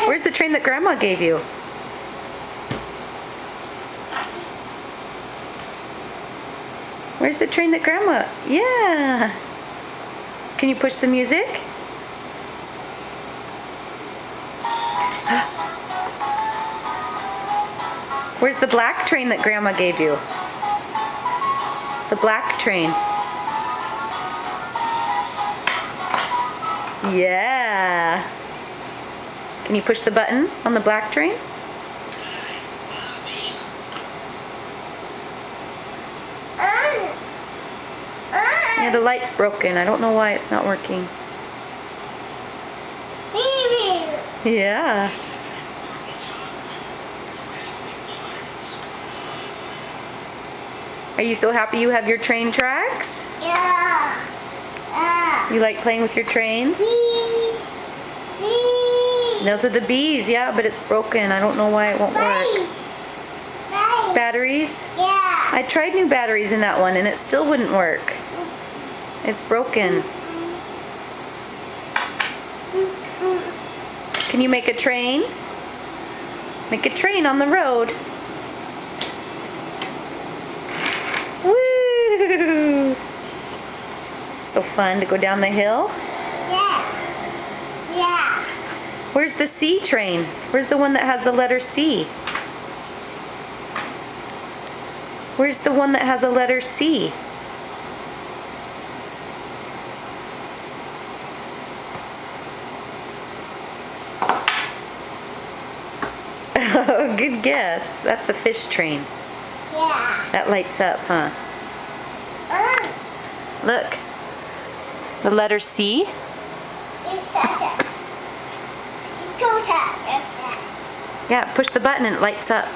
Where's the train that Grandma gave you? Where's the train that Grandma? Yeah. Can you push the music? Where's the black train that Grandma gave you? The black train. Yeah. Can you push the button on the black train? Yeah, the light's broken. I don't know why it's not working. Yeah. Are you so happy you have your train tracks? Yeah. You like playing with your trains? Bees. Those are the bees, yeah, but it's broken. I don't know why it won't work. Batteries? Yeah. I tried new batteries in that one and it still wouldn't work. It's broken. Can you make a train? Make a train on the road. Woo! So fun to go down the hill. Yeah. Yeah. Where's the C train? Where's the one that has the letter C? Where's the one that has a letter C? Oh, good guess. That's the fish train. Yeah. That lights up, huh? Look. The letter C. Yeah, push the button and it lights up.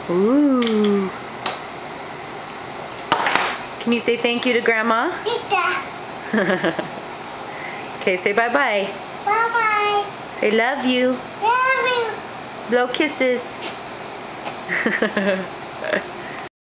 Ooh. Can you say thank you to Grandma? Okay, say bye-bye. Bye-bye. Say love you. Love you. Blow kisses.